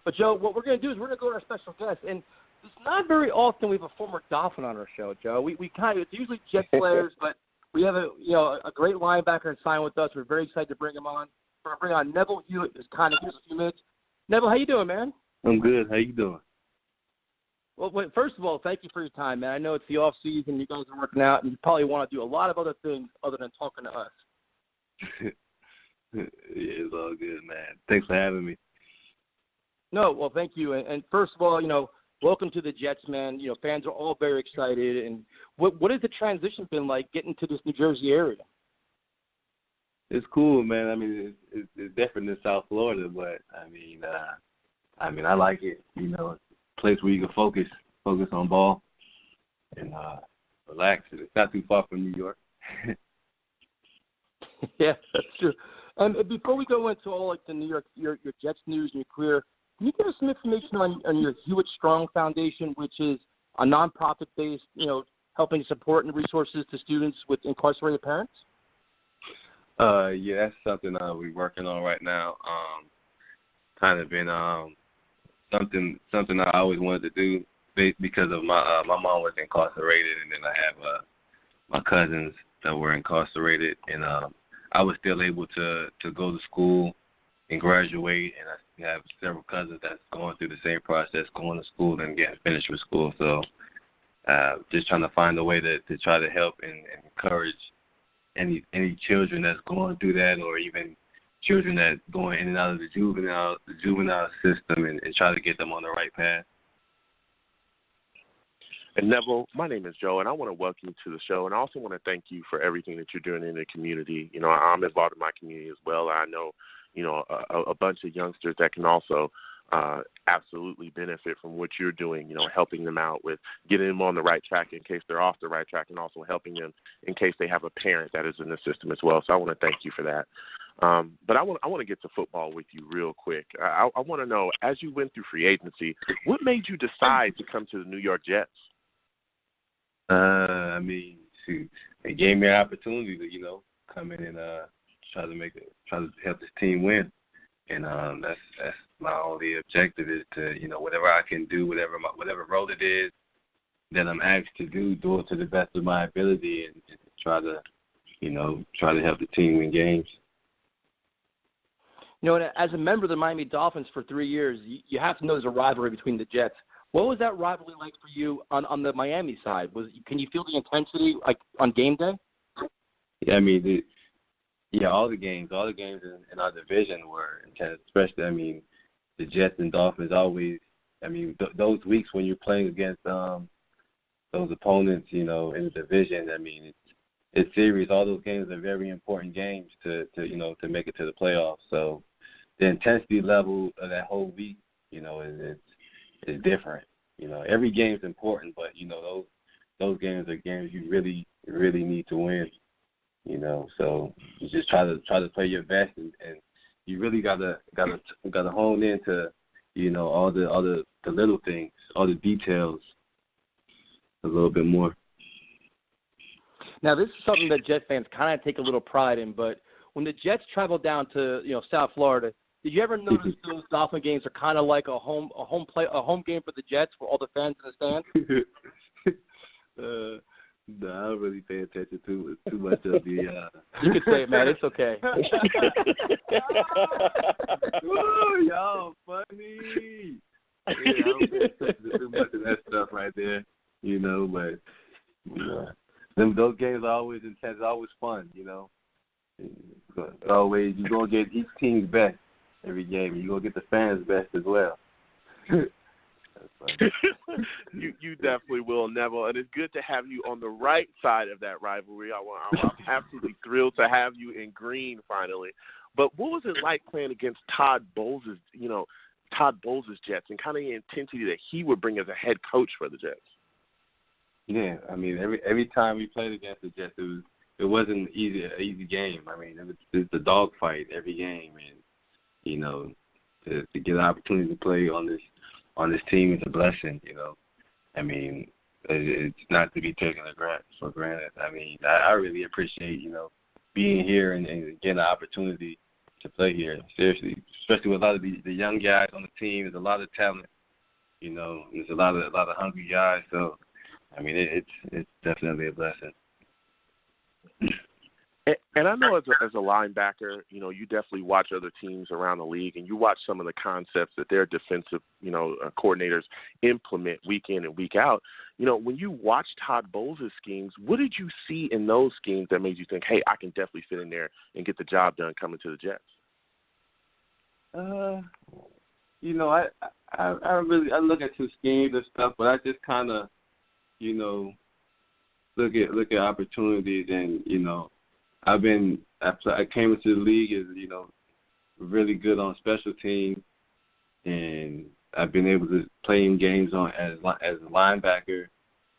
But, Joe, what we're going to do is we're going to go to our special guest. And it's not very often we have a former Dolphin on our show, Joe. We kind of, it's usually Jet players, but we have a great linebacker and sign with us. We're very excited to bring him on. We're going to bring on Neville Hewitt. Just kind of give us a few minutes. Neville, how you doing, man? I'm good. How you doing? Well, first of all, thank you for your time, man. I know it's the off season. You guys are working out, and you probably want to do a lot of other things other than talking to us. Yeah, it's all good, man. Thanks for having me. No, well, thank you. And first of all, welcome to the Jets, man. Fans are all very excited. And what has the transition been like getting to this New Jersey area? It's cool, man. I mean, it's different than South Florida, but I like it. It's a place where you can focus on ball and relax. It's not too far from New York. Yeah, that's true. And before we go into all like the New York, your Jets news and your career, can you give us some information on your Hewitt Strong Foundation, which is a nonprofit based, helping support and resources to students with incarcerated parents? Yeah, that's something we're working on right now. Kind of been something I always wanted to do because of my mom was incarcerated, and then I have my cousins that were incarcerated, and I was still able to go to school and graduate, and I have several cousins that's going through the same process, going to school and getting finished with school. So just trying to find a way to try to help and encourage any children that's going through that, or even children that going in and out of the juvenile system, and try to get them on the right path. And Neville, my name is Joe, and I want to welcome you to the show, and I also want to thank you for everything that you're doing in the community. I'm involved in my community as well. I know, a bunch of youngsters that can also absolutely benefit from what you're doing, helping them out with getting them on the right track in case they're off the right track, and also helping them in case they have a parent that is in the system as well. So I want to thank you for that. But I want to get to football with you real quick. I want to know, as you went through free agency, what made you decide to come to the New York Jets? Shoot, it gave me an opportunity to, come in and try to help this team win, and that's my only objective is to, whatever I can do, whatever role it is that I'm asked to do it to the best of my ability, and try to help the team win games. As a member of the Miami Dolphins for 3 years, you have to know there's a rivalry between the Jets. What was that rivalry like for you on the Miami side? Can you feel the intensity like on game day? Yeah, all the games in our division were intense. Especially, the Jets and Dolphins always. Those weeks when you're playing against those opponents, in the division. It's serious. All those games are very important games to make it to the playoffs. So the intensity level of that whole week, is different. Every game is important, but those games are games you really, really need to win. So you just try to play your best, and you really gotta hone into all the little things, all the details a little bit more. Now, this is something that Jet fans kind of take a little pride in, but when the Jets travel down to South Florida, did you ever notice those Dolphin games are kind of like a home game for the Jets for all the fans in the stands? No, I don't really pay attention to too much of the. You can say it, man. It's okay. Ooh, y'all funny. Yeah, I don't pay attention to too much of that stuff right there, but. Those games are always intense, always fun, Always, you're going to get each team's best every game. You're going to get the fans' best as well. You definitely will, Neville, and it's good to have you on the right side of that rivalry. I'm absolutely thrilled to have you in green finally. But what was it like playing against Todd Bowles' Jets, and kind of the intensity that he would bring as a head coach for the Jets? Yeah, every time we played against the Jets, it wasn't an easy game. It was a dogfight every game, and to get an opportunity to play on this team is a blessing. It's not to be taken for granted. I really appreciate being here and getting the opportunity to play here. Seriously, especially with a lot of the young guys on the team. There's a lot of talent. You know, there's a lot of hungry guys. So, I mean, it's definitely a blessing. And I know as a linebacker, you know, you definitely watch other teams around the league, and you watch some of the concepts that their defensive, you know, coordinators implement week in and week out. You know, when you watch Todd Bowles' schemes, what did you see in those schemes that made you think, hey, I can definitely fit in there and get the job done coming to the Jets? You know, I look at his schemes and stuff, but I just kind of, you know, look at opportunities, and you know, I came into the league as, you know, really good on special teams, and I've been able to play in games as a linebacker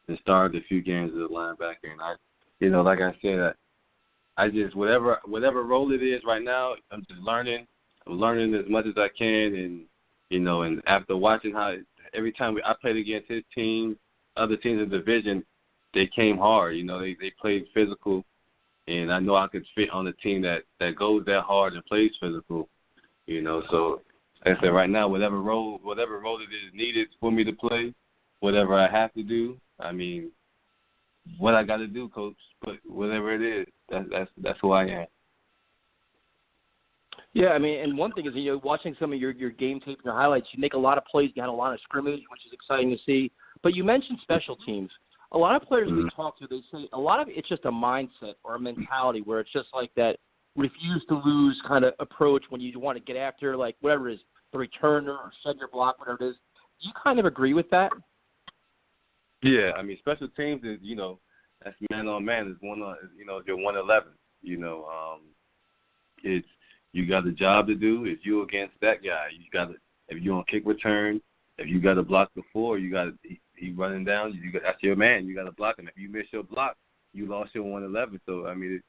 and started a few games as a linebacker. And I, you know, like I said, I just whatever role it is right now, I'm just learning. I'm learning as much as I can, and you know, and after watching how every time I played against his team, other teams in the division, they came hard. You know, they played physical. And I know I could fit on a team that goes that hard and plays physical, you know. So, like I said, right now, whatever role it is needed for me to play, whatever I have to do, I mean, what I got to do, Coach, but whatever it is, that's who I am. Yeah, I mean, and one thing is, you know, watching some of your game tape and your highlights, you make a lot of plays. You had a lot of scrimmage, which is exciting to see. But you mentioned special teams. A lot of players we talk to, they say a lot of it's just a mindset or a mentality where it's just like that refuse to lose kind of approach when you want to get after, like, whatever it is, the returner or shed your block, whatever it is. Do you kind of agree with that? Yeah, I mean, special teams is, you know, that's man on man. It's you know, you're 1-11. You know, it's you got a job to do. It's you against that guy. You got to, if you on kick return, if you got to block before, you got to. He running down, that's your man. You got to block him. If you miss your block, you lost your 1-11. So, I mean,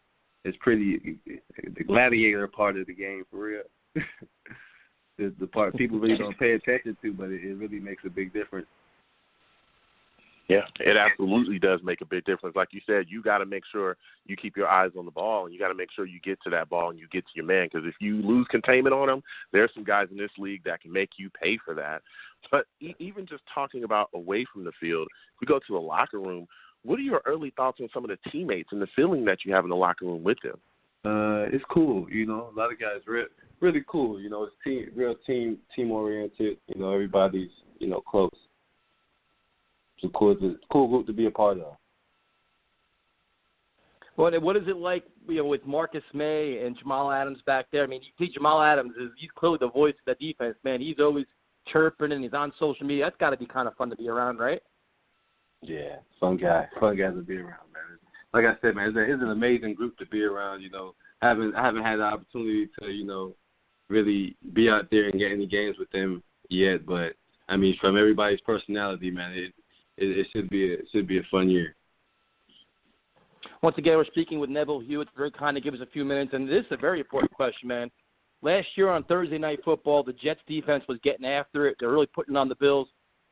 it's pretty the gladiator part of the game, for real. The part people really don't pay attention to, but it really makes a big difference. Yeah, it absolutely does make a big difference. Like you said, you got to make sure you keep your eyes on the ball, and you got to make sure you get to that ball and you get to your man. Because if you lose containment on him, there are some guys in this league that can make you pay for that. But even just talking about away from the field, if we go to the locker room, what are your early thoughts on some of the teammates and the feeling that you have in the locker room with them? It's cool, you know. A lot of guys really cool. You know, it's real team oriented. You know, everybody's, you know, close. It's a cool group to be a part of. Well, what is it like, you know, with Marcus May and Jamal Adams back there? I mean, you see Jamal Adams he's clearly the voice of the defense, man. He's always chirping and he's on social media. That's got to be kind of fun to be around, right? Yeah, fun guys to be around, man. Like I said, man, it's an amazing group to be around. You know, I haven't had the opportunity to, you know, really be out there and get any games with them yet, but I mean, from everybody's personality, man, it should be a fun year. Once again, we're speaking with Neville Hewitt. Very kind to give us a few minutes, and this is a very important question, man. Last year on Thursday Night Football, the Jets defense was getting after it. They're really putting on the Bills.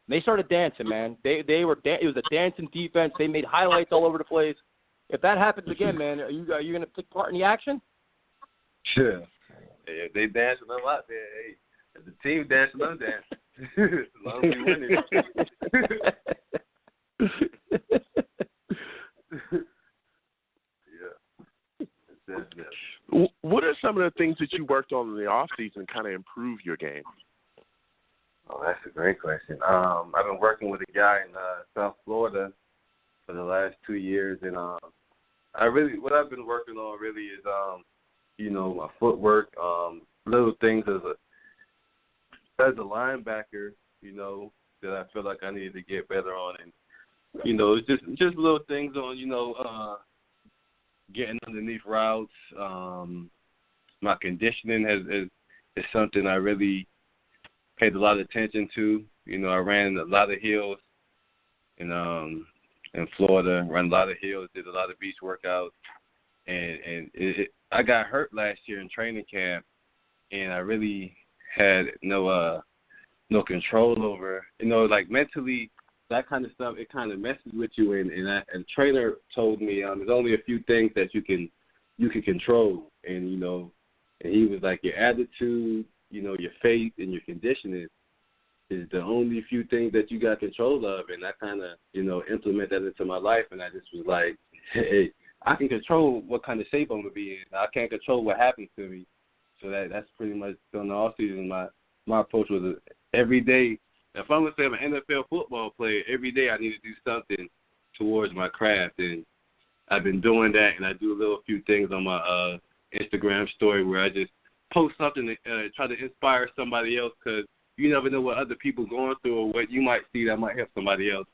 And they started dancing, man. It was a dancing defense. They made highlights all over the place. If that happens again, man, are you going to take part in the action? Sure. If they dancing a lot, then hey, if the team dancing, I'm dancing. As long as we winning. What are some of the things that you worked on in the off season kind of improve your game? Oh, that's a great question. I've been working with a guy in South Florida for the last 2 years, and what I've been working on really is you know, my footwork, little things as a linebacker, you know, that I feel like I needed to get better on, and you know, it's just little things on, you know, getting underneath routes. My conditioning is something I really paid a lot of attention to. You know, I ran a lot of hills in Florida, ran a lot of hills, did a lot of beach workouts, and I got hurt last year in training camp, and I really had no control over, you know, like mentally, that kind of stuff, it kind of messes with you. And a trainer told me there's only a few things that you can control. And, you know, And he was like, your attitude, your faith and your conditioning is the only few things that you got control of. And I kind of, implement that into my life. And I just was like, hey, I can control what kind of shape I'm going to be in. I can't control what happens to me. So that's pretty much during the off season. My approach was every day. If I'm going to say I'm an NFL football player, every day I need to do something towards my craft. And I've been doing that, and I do a few things on my Instagram story where I just post something to try to inspire somebody else, because you never know what other people going through or what you might see that might help somebody else.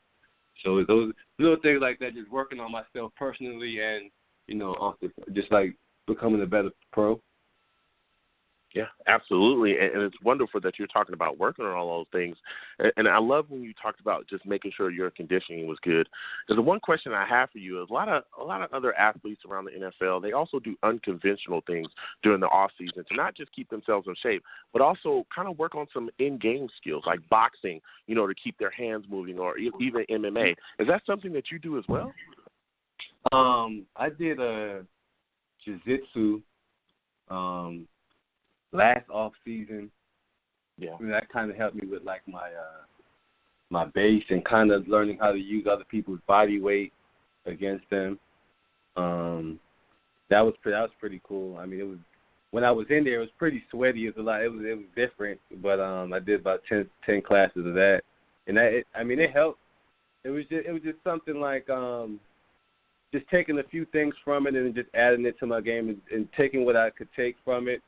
So those little things like that, just working on myself personally and, just like becoming a better pro. Yeah, absolutely. And it's wonderful that you're talking about working on all those things. And I love when you talked about just making sure your conditioning was good. Because the one question I have for you is a lot of other athletes around the NFL, they also do unconventional things during the off season to not just keep themselves in shape, but also kind of work on some in-game skills like boxing, to keep their hands moving, or even MMA. Is that something that you do as well? I did jiu-jitsu last off season. Yeah, and that kind of helped me with like my base and kind of learning how to use other people's body weight against them. That was pretty cool. I mean, it was when I was in there, it was pretty sweaty. It was different, but I did about 10 classes of that, and it helped. It was just something like just taking a few things from it and just adding it to my game and taking what I could take from it.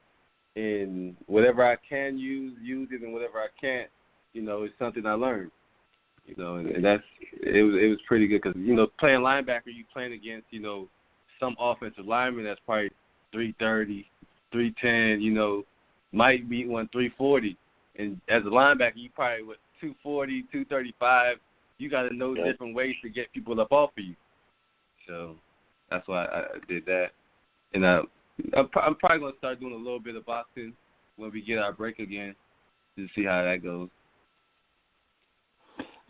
And whatever I can use it, and whatever I can't, it's something I learned. And it was pretty good because, playing linebacker, you playing against, some offensive lineman that's probably 330, 310, might beat one 340. And as a linebacker, you probably 240, 235. You got to know different ways to get people up off of you. So that's why I did that. And I'm probably going to start doing a little bit of boxing when we get our break again to see how that goes.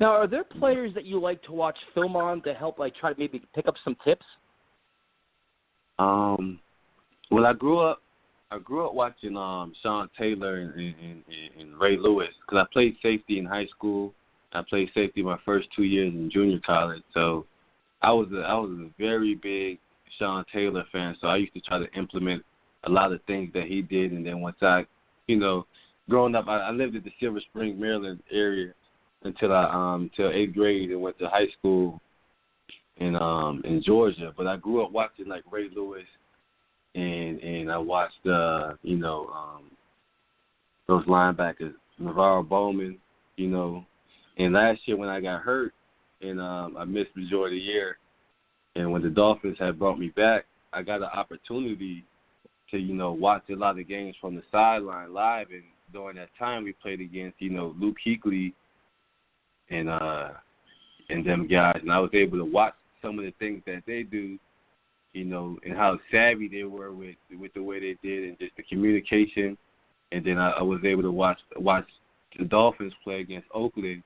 Now, are there players that you like to watch film on to help, try to maybe pick up some tips? Well, I grew up watching Sean Taylor and Ray Lewis because I played safety in high school. I played safety my first 2 years in junior college, so I was a very big Sean Taylor fan, so I used to try to implement a lot of things that he did. And then once I, growing up, I lived in the Silver Spring, Maryland area until 8th grade and went to high school in Georgia. But I grew up watching like Ray Lewis, and I watched those linebackers, Navarro Bowman, And last year when I got hurt and I missed the majority of the year, and when the Dolphins had brought me back, I got an opportunity to, watch a lot of games from the sideline live. And during that time, we played against, Luke Kuechly and them guys. And I was able to watch some of the things that they do, and how savvy they were with the way they did and just the communication. And then I was able to watch the Dolphins play against Oakland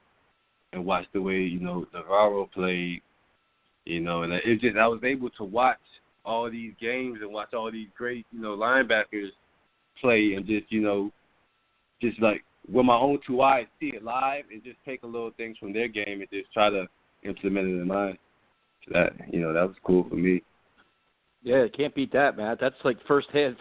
and watch the way, Navarro played. And I was able to watch all these games and watch all these great, linebackers play and just like with my own two eyes, see it live and just take a little things from their game and just try to implement it in mine. So that, that was cool for me. Yeah, can't beat that, man. That's like firsthand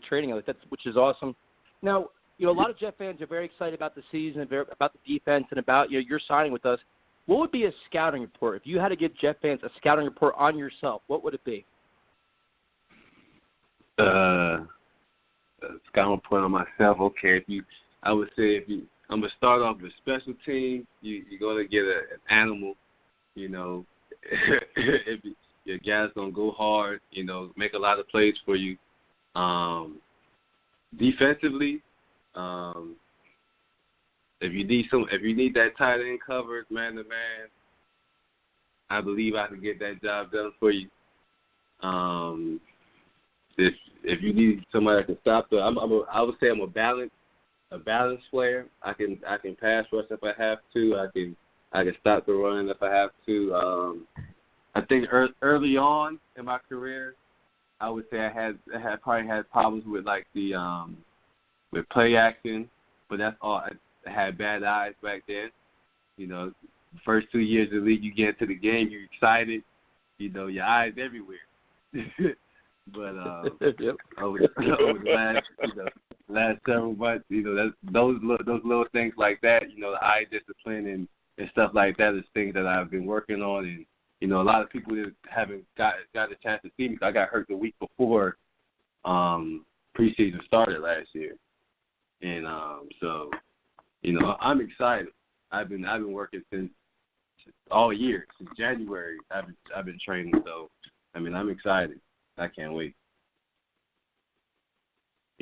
training, which is awesome. Now, a lot of Jet fans are very excited about the season, about the defense, and about your signing with us. What would be a scouting report? If you had to give Jet fans a scouting report on yourself, what would it be? A scouting report on myself. Okay, I'm gonna start off with special teams. You're gonna get an animal. If your guys gonna go hard. Make a lot of plays for you. Defensively. If you need that tight end covered man to man, I believe I can get that job done for you. If you need somebody that can stop I would say I'm a balanced player. I can pass rush if I have to. I can stop the run if I have to. I think early on in my career, I would say I had probably had problems with like the with play action, but that's all. I had bad eyes back then. You know, the first 2 years of the league, you get into the game, you're excited. You know, your eyes everywhere. But Yep. over the last several months, you know, those little things like that, you know, the eye discipline and stuff like that is things that I've been working on. And you know, a lot of people that haven't got a chance to see me. I got hurt the week before preseason started last year, and so you know, I'm excited. I've been working since all year, since January. I've been training, so I mean, I'm excited. I can't wait.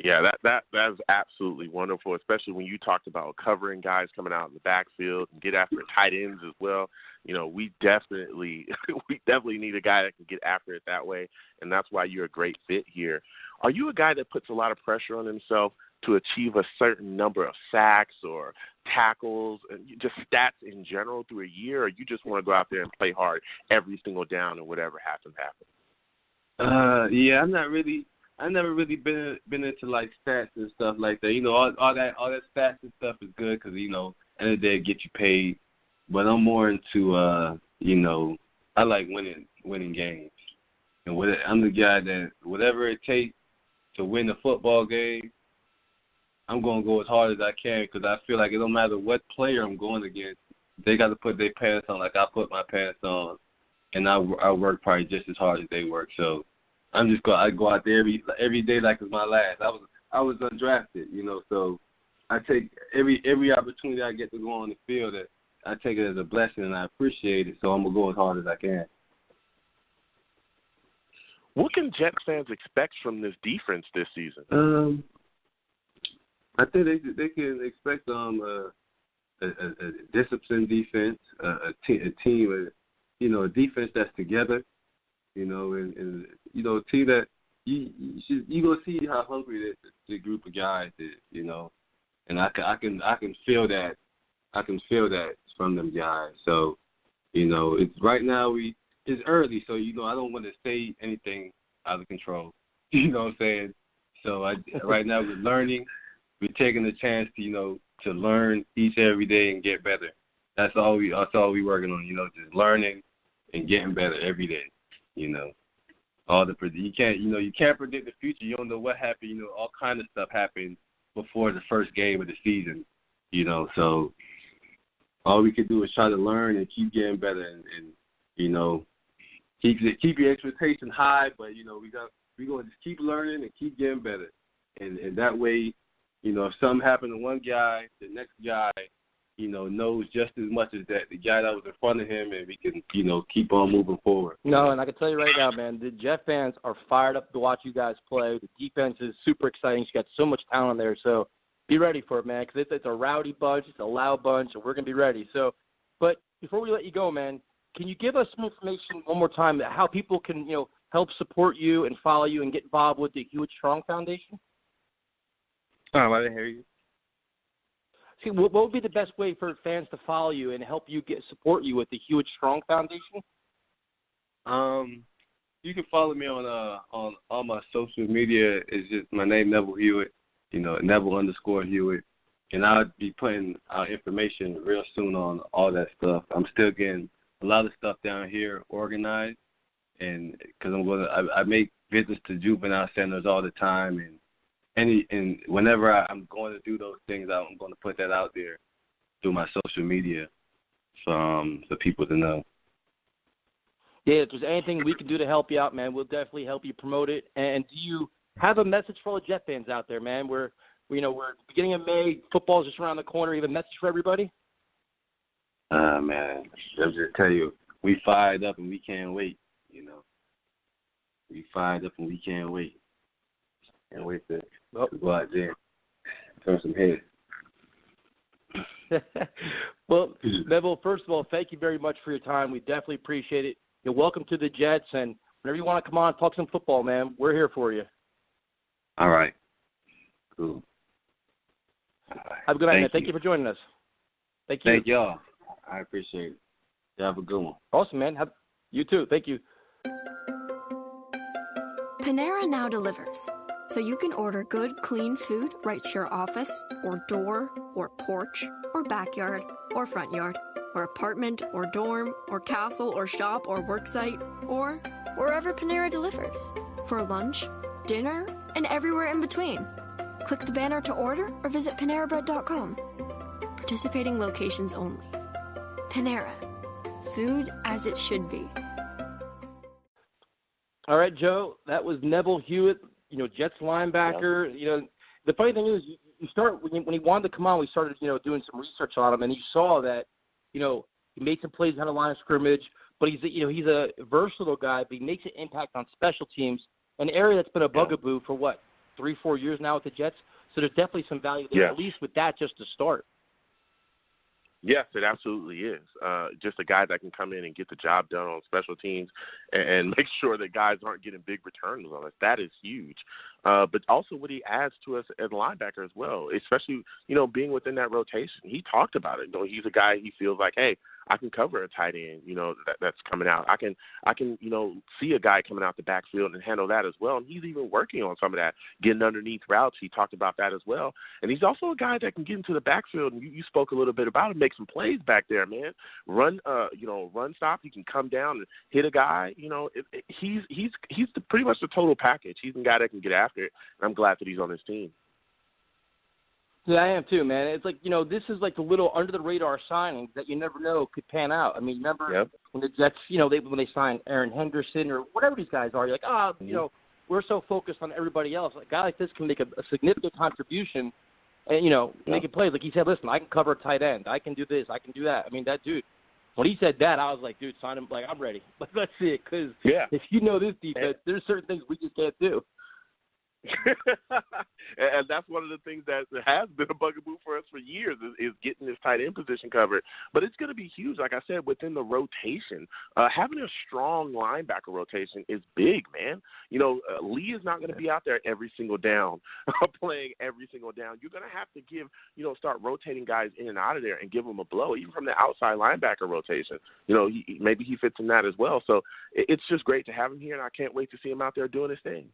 Yeah, that is absolutely wonderful, especially when you talked about covering guys coming out in the backfield and get after tight ends as well. You know, we definitely need a guy that can get after it that way, and that's why you're a great fit here. Are you a guy that puts a lot of pressure on himself to achieve a certain number of sacks or tackles and just stats in general through a year, or you just want to go out there and play hard every single down and whatever happens? Yeah, I never really been into like stats and stuff like that. You know, all that stats and stuff is good because, you know, end of the day it gets you paid. But I'm more into you know, I like winning games, and I'm the guy that whatever it takes to win the football game, I'm gonna go as hard as I can because I feel like it don't matter what player I'm going against, they got to put their pants on like I put my pants on, and I work probably just as hard as they work. So I go out there every day like it's my last. I was undrafted, you know, so I take every opportunity I get to go on the field. That I take it as a blessing and I appreciate it. So I'm gonna go as hard as I can. What can Jets fans expect from this defense this season? I think they can expect a disciplined defense, a team, you know, a defense that's together. You know, and you know, a team that you gonna see how hungry the group of guys is. You know, and I can feel that. I can feel that from them guys. So, you know, it's right now it's early, so you know I don't want to say anything out of control. You know what I'm saying? So right now we're learning. We're taking the chance to, you know, to learn each and every day and get better. That's all we working on. You know, just learning and getting better every day. You know, you can't predict the future. You don't know what happened. You know, all kind of stuff happened before the first game of the season. You know, so all we can do is try to learn and keep getting better, and you know, keep your expectations high. But you know, we're gonna just keep learning and keep getting better, and that way, you know, if something happened to one guy, the next guy, you know, knows just as much as the guy that was in front of him, and we can, you know, keep on moving forward. No, and I can tell you right now, man, the Jet fans are fired up to watch you guys play. The defense is super exciting. You got so much talent there, so be ready for it, man, because it's a rowdy bunch, it's a loud bunch, and we're going to be ready. So, but before we let you go, man, can you give us some information one more time how people can, you know, help support you and follow you and get involved with the Hewitt Strong Foundation? I didn't hear you. See, what would be the best way for fans to follow you and help you support you with the Hewitt Strong Foundation? You can follow me on all my social media. It's just my name, Neville Hewitt. You know, Neville_Hewitt, and I'll be putting information real soon on all that stuff. I'm still getting a lot of stuff down here organized, and because I make visits to juvenile centers all the time, and whenever I'm going to do those things, I'm going to put that out there through my social media for people to know. Yeah, if there's anything we can do to help you out, man, we'll definitely help you promote it. And do you have a message for all the Jet fans out there, man? We're at the beginning of May. Football's just around the corner. You have a message for everybody? Man, I'll just tell you, we fired up and we can't wait. You know, we fired up and we can't wait. Can't wait to go out there, turn some heads. Well, Neville, first of all, thank you very much for your time. We definitely appreciate it. You're welcome to the Jets, and whenever you want to come on and talk some football, man, we're here for you. All right. Cool. All right. Have a good night, man. Thank you for joining us. Thank you. Thank y'all. I appreciate it. You have a good one. Awesome, man. You too. Thank you. Panera now delivers, so you can order good, clean food right to your office, or door, or porch, or backyard, or front yard, or apartment, or dorm, or castle, or shop, or worksite, or wherever Panera delivers. For lunch, dinner, and everywhere in between. Click the banner to order or visit PaneraBread.com. Participating locations only. Panera. Food as it should be. All right, Joe, that was Neville Hewitt, Jets linebacker. Yeah. The funny thing is, you start when he wanted to come on, we started, doing some research on him, and you saw that, he made some plays on the line of scrimmage, but he's a versatile guy, but he makes an impact on special teams, an area that's been a bugaboo for 3-4 years now with the Jets. So there's definitely some value there, at least with that, just to start. Yes, it absolutely is. Just a guy that can come in and get the job done on special teams and make sure that guys aren't getting big returns on us. That is huge. But also what he adds to us as a linebacker as well, especially, being within that rotation. He talked about it. He's a guy he feels like, hey, I can cover a tight end, that's coming out. I can, see a guy coming out the backfield and handle that as well. And he's even working on some of that, getting underneath routes. He talked about that as well. And he's also a guy that can get into the backfield. And you spoke a little bit about it, make some plays back there, man. Run stop. He can come down and hit a guy. He's pretty much the total package. He's a guy that can get after it. And I'm glad that he's on this team. Yeah, I am too, man. It's like, this is like the little under-the-radar signings that you never know could pan out. I mean, remember when the Jets, when they signed Aaron Henderson or whatever these guys are, you're like, we're so focused on everybody else. A guy like this can make a significant contribution and, making plays. Like he said, listen, I can cover a tight end. I can do this. I can do that. I mean, that dude, when he said that, I was like, dude, sign him. Like, I'm ready. Let's see it because if you know this defense, there's certain things we just can't do. And that's one of the things that has been a bugaboo for us for years is getting this tight end position covered. But it's going to be huge, like I said, within the rotation. Having a strong linebacker rotation is big, man. Lee is not going to be out there every single down, playing every single down. You're going to have to give, start rotating guys in and out of there and give them a blow, even from the outside linebacker rotation. Maybe he fits in that as well. So it's just great to have him here, and I can't wait to see him out there doing his thing.